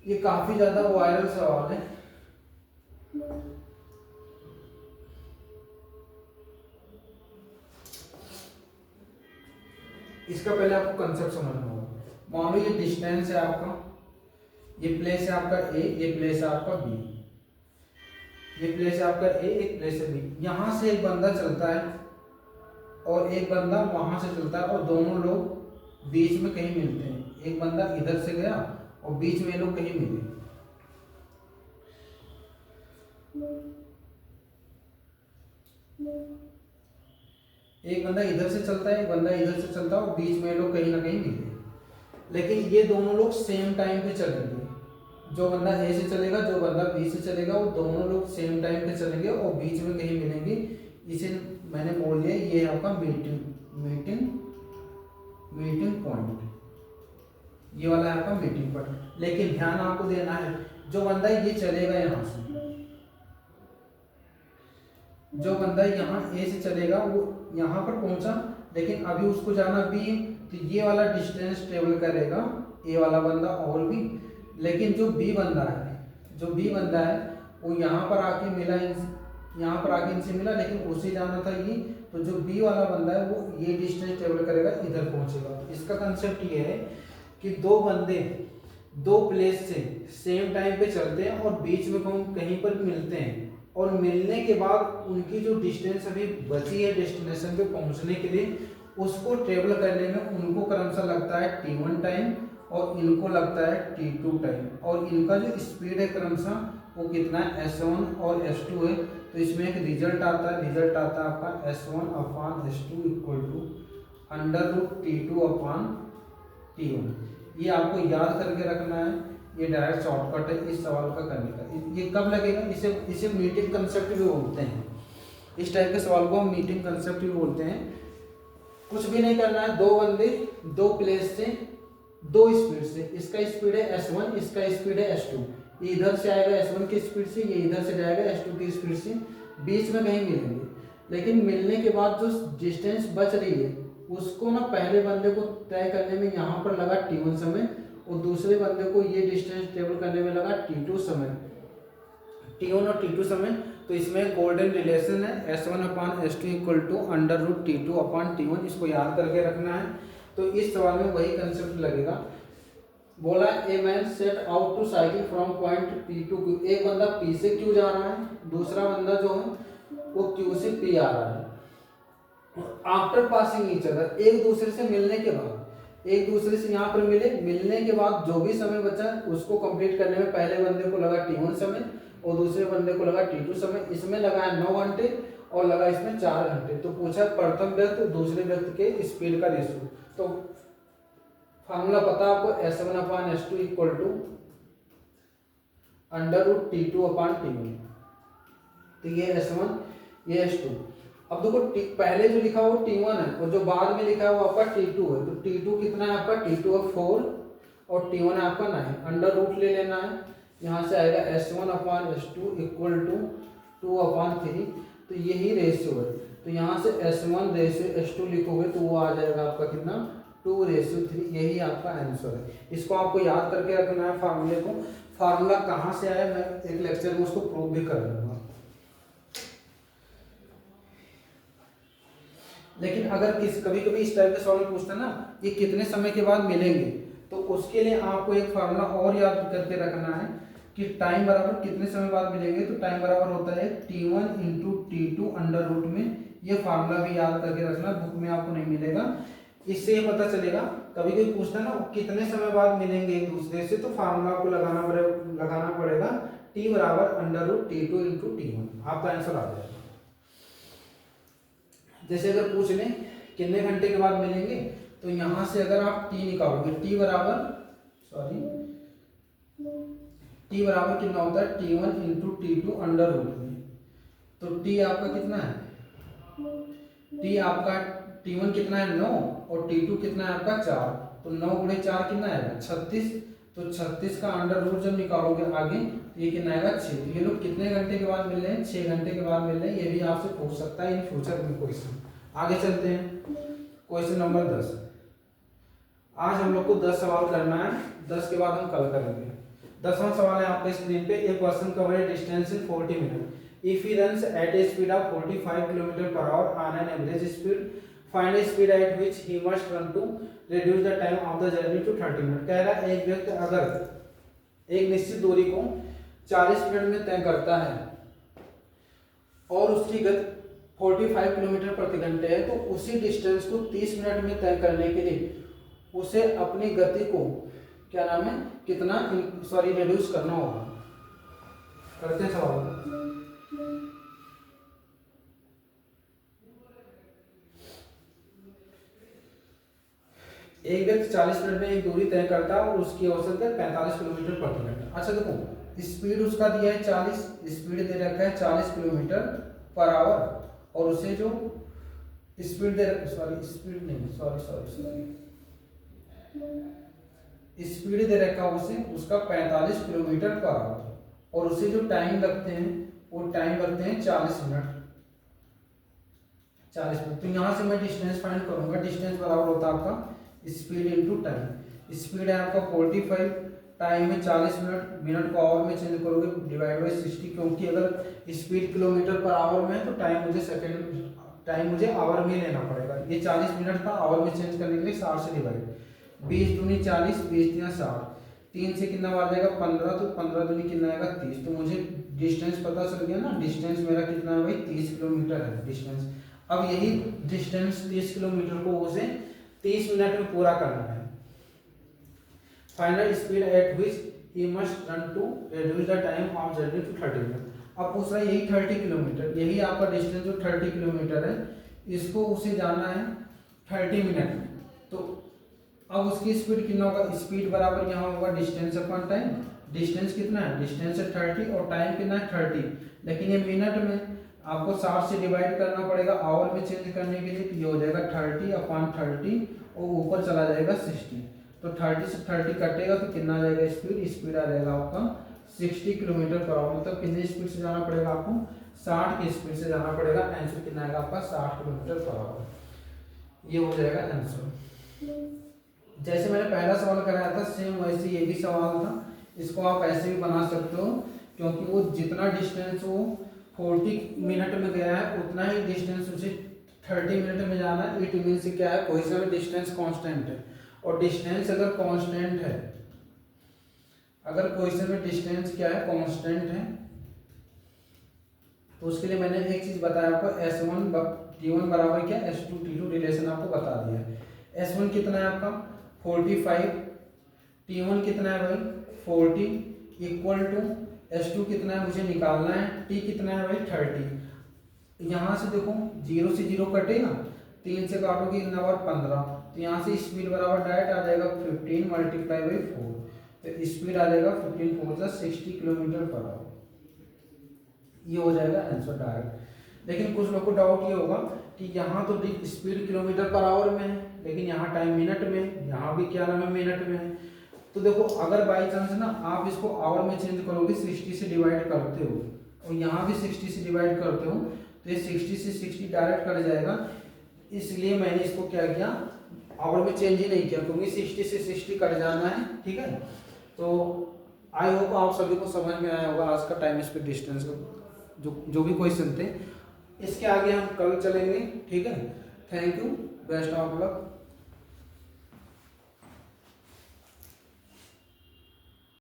ये काफी ज्यादा वायरल सवाल है। इसका पहले आपको कंसेप्ट समझना होगा। मान लो ये डिस्टेंस है आपका, ये प्लेस है आपका ए, ये प्लेस है आपका बी, ये प्लेस है आपका ए, एक प्लेस है बी। यहां से एक बंदा चलता है और एक बंदा वहां से चलता है और दोनों लोग बीच में कहीं मिलते हैं। एक बंदा इधर से गया और बीच में लोग कहीं मिले। एक बंदा इधर से चलता है, एक बंदा इधर से चलता है और बीच में लोग कहीं ना कहीं मिले। लेकिन ये दोनों लोग सेम टाइम पे चलेंगे। जो बंदा ए से चलेगा, जो बंदा बी से चलेगा, वो दोनों लोग सेम टाइम पे चलेंगे और बीच में कहीं मिलेंगे। इसे मैंने बोल दिया ये है आपका मीटिंग पॉइंट। ये वाला है आपका मीटिंग पॉइंट। लेकिन ध्यान आपको देना है, जो बंदा ये चलेगा यहाँ से, जो बंदा यहाँ ए से चलेगा वो यहाँ पर पहुंचा, लेकिन अभी उसको जाना बी है, तो ये वाला डिस्टेंस ट्रेवल करेगा ए वाला बंदा और भी। लेकिन जो बी बंदा है वो यहाँ पर आके मिला, यहाँ पर आके इनसे मिला, लेकिन उसे जाना था ये, तो जो बी वाला बंदा है वो ये डिस्टेंस ट्रेवल करेगा, इधर पहुंचेगा। इसका कंसेप्ट ये है कि दो बंदे दो प्लेस से सेम टाइम पे चलते हैं और बीच में कहीं पर मिलते हैं, और मिलने के बाद उनकी जो डिस्टेंस अभी बची है डेस्टिनेशन पे पहुंचने के लिए, उसको ट्रेवल करने में उनको क्रमशः लगता है T1 टाइम और इनको लगता है T2 टाइम, और इनका जो स्पीड है क्रमशः वो कितना है S1 और S2 है। तो इसमें एक रिजल्ट आता है, रिजल्ट आता है आपका S1 upon S2 equal to under root T2 upon T1। ये आपको याद करके रखना है, ये डायरेक्ट शॉर्टकट है इस सवाल का करने का। ये कब लगेगा, इसे मीटिंग कंसेप्ट भी बोलते हैं। इस टाइप के सवाल को हम मीटिंग कंसेप्ट भी बोलते हैं। कुछ भी नहीं करना है, दो बंदे दो प्लेस से दो स्पीड से, इसका स्पीड है S1, इसका स्पीड है S2। ये इधर से आएगा S1 की स्पीड से, ये इधर से जाएगा S2 की स्पीड से, बीच में कहीं मिलेंगे। लेकिन मिलने के बाद जो डिस्टेंस बच रही है उसको ना पहले बंदे को तय करने में यहाँ पर लगा T1 समय, और दूसरे बंदे को ये डिस्टेंस ट्रेवल करने में लगा T2 समय, T1 और T2 समय। तो इसमें गोल्डन रिलेशन है S1 upon S2 equal to under root T2 upon T1, इसको याद करके रखना है। तो इस सवाल में वही कंसेप्ट लगेगा। बोला a man set out to cycle from point P to Q। एक बंदा P से Q जा रहा है, दूसरा बंदा जो है वो Q से P आ रहा है। आफ्टर पासिंग ईच अदर, एक दूसरे से मिलने के बाद, एक दूसरे से यहाँ पर मिलने के बाद जो भी समय बचा उसको कंप्लीट करने में पहले बंदे को लगा T1 समय और दूसरे बंदे को लगा T2 समय। इसमें लगा है 9 घंटे और लगा इसमें 4 घंटे। तो पूछा प्रथम व्यक्ति दूसरे व्यक्ति के स्पीड का रेशियो। तो फार्मूला पता आपको S1 upon S2 equal to under root T2 upon T1। तो ये S1 ये S2। अब देखो पहले जो लिखा वो T1 है और जो बाद में लिखा है वो आपका T2 है। तो T2 कितना है आपका, T2 है 4 और T1 है आपका 9। अंडर रूट ले लेना है, यहाँ से आएगा S1 upon S2 equal to 2 अपान 3। तो यही रेशियो है। तो यहाँ से S1 रेशियो S2 लिखोगे तो वो आ जाएगा आपका कितना, 2:3। यही आपका आंसर है। इसको आपको याद करके रखना है फार्मूले को। फार्मूला कहाँ से आया मैं एक लेक्चर में उसको प्रूव भी कर दूंगा। लेकिन अगर कभी कभी इस टाइप के सवाल पूछता है ना, ये कितने समय के बाद मिलेंगे, तो उसके लिए आपको एक फार्मूला और याद करके रखना है कि टाइम बराबर कितने समय बाद मिलेंगे। तो टाइम बराबर होता है T1 into T2 under root में। ये फार्मूला भी याद करके रखना, बुक में आपको नहीं मिलेगा। इससे ये पता चलेगा, कभी कोई पूछता ना कितने समय बाद मिलेंगे एक दूसरे से, तो फार्मूला आपको लगाना पड़ेगा T बराबर under root T2 into T1। आपका आंसर आ जाएगा। जैसे अगर पूछ लें कितने घंटे के बाद मिलेंगे, तो यहां से अगर आप T निकालोगे, T बराबर कितना होता है, T1 into T2 under root में। तो T आपका कितना है, T आपका T1 कितना है 9 और T2 कितना है आपका 4। तो 9 गुणे 4 कितना आएगा 36। तो 36 का अंडर रूट जब निकालोगे आगे तो ये कितना आएगा 6। तो ये लोग कितने घंटे के बाद मिल रहे हैं, 6 घंटे के बाद मिल रहे हैं। ये भी आपसे पूछ सकता है इन फ्यूचर में क्वेश्चन। आगे चलते हैं, क्वेश्चन नंबर 10। आज हम लोग को 10 सवाल करना है, 10 के बाद हम कल करेंगे। 10वां सवाल है आपके स्क्रीन पे। A person cover distance in 40 minute if he runs at a speed of 45 kilometre per hour on an average speed, find a speed at which he must run to reduce the time of the journey to 30 minute. कह रहा है एक व्यक्ति अगर एक निश्चित दूरी को 40 मिनट में तय करता है और उसकी गति 45 किलोमीटर प्रति घंटे है, तो उसी डिस्टेंस को 30 मिनट में तय करने के लिए उसे अपनी गति को क्या नाम है कितना रिड्यूस करना होगा। करते हैं सवाल। एक व्यक्ति 40 मिनट में एक दूरी तय करता है और उसकी औसत है 45 किलोमीटर प्रति घंटा। अच्छा देखो स्पीड उसका दिया है 40, स्पीड दे रखा है 40 किलोमीटर पर आवर, और उसे जो स्पीड दे स्पीड दे रखा है उसे उसका 45 किलोमीटर पर आवर, और उसे जो टाइम लगते हैं वो टाइम लगते हैं 40 मिनट। तो यहाँ से मैं डिस्टेंस फाइंड करूंगा। डिस्टेंस बराबर होता है आपका स्पीड इंटू टाइम। स्पीड है आपका 45, टाइम है 40 मिनट। मिनट को आवर में चेंज करोगे डिवाइड बाई 60, क्योंकि अगर स्पीड किलोमीटर पर आवर में है तो टाइम मुझे आवर में लेना पड़ेगा। ये 40 मिनट था, आवर में चेंज करने के लिए 60 से डिवाइड। 20 दूनी 40, 20 दिया 60, 3 से कितना बार जाएगा 15, तो 15 दूनी कितना आएगा 30। तो मुझे डिस्टेंस पता चल गया ना, डिस्टेंस मेरा कितना है भाई 30 किलोमीटर है डिस्टेंस। अब यही डिस्टेंस 30 किलोमीटर को उसे 30 मिनट में पूरा करना है। Final speed at which he must run to reduce the time of journey to 30 minute. अब पूछ रहा है यही 30 किलोमीटर, यही आपका डिस्टेंस जो 30 किलोमीटर है, इसको उसे जाना है 30 मिनट में। तो अब उसकी स्पीड कितना होगा, स्पीड बराबर यहाँ होगा डिस्टेंस अपॉन टाइम। डिस्टेंस कितना है, डिस्टेंस है 30 और टाइम कितना है 30, लेकिन ये मिनट में आपको 60 से डिवाइड करना पड़ेगा आवर में चेंज करने के लिए। तो ये हो जाएगा 30 अपॉन 30 और ऊपर चला जाएगा 60। तो 30 से 30 कटेगा तो कितना आ जाएगा स्पीड, स्पीड आ जाएगा आपका 60 किलोमीटर पर आवर। मतलब कितनी स्पीड से जाना पड़ेगा आपको, 60 की स्पीड से जाना पड़ेगा। आंसर कितना आएगा आपका 60 किलोमीटर पर आवर। ये हो जाएगा आंसर। जैसे मैंने पहला सवाल कराया था सेम वैसे ये भी सवाल था, इसको आप ऐसे भी बना सकते हो, क्योंकि वो जितना डिस्टेंस वो 40 मिनट में गया है उतना ही डिस्टेंस उसे 30 मिनट में जाना है। इट मीन्स क्या है, कोई सा भी डिस्टेंस कांस्टेंट है, और डिस्टेंस अगर कांस्टेंट है, अगर क्वेश्चन में डिस्टेंस क्या है कांस्टेंट है, तो उसके लिए मैंने एक चीज बताया आपको, S1 T1 बराबर क्या, S2 T2 रिलेशन आपको बता दिया है। S1 कितना है आपका 45, T1 कितना है भाई 40, इक्वल टू S2 कितना है मुझे निकालना है, T कितना है भाई 30। यहाँ से देखो 0 से 0 कटेगा, 3 से काटोगे कितना बार 15, तो यहाँ से स्पीड बराबर डायरेक्ट आ जाएगा 15 मल्टीप्लाई बाई 4, तो स्पीड आ जाएगा 15 4 60 किलोमीटर पर आवर। ये हो जाएगा आंसर डायरेक्ट। लेकिन कुछ लोग को डाउट ये होगा कि यहाँ तो स्पीड किलोमीटर पर आवर में है, लेकिन यहाँ टाइम मिनट में, यहाँ भी क्या नाम है मिनट में है। तो देखो अगर बाई चांस ना आप इसको आवर में चेंज करोगे, 60 से डिवाइड करते हो और यहाँ भी 60 से डिवाइड करते हो, तो ये 60 से 60 डायरेक्ट कट जाएगा। इसलिए मैंने इसको क्या किया, आवर में चेंज ही नहीं किया, क्योंकि 60 से 60 कट जाना है। ठीक है, तो आई होप आप सभी को समझ में आया होगा आज का टाइम स्पीड डिस्टेंस का जो भी क्वेश्चन थे। इसके आगे हम कल चलेंगे। ठीक है, thank you, best of luck.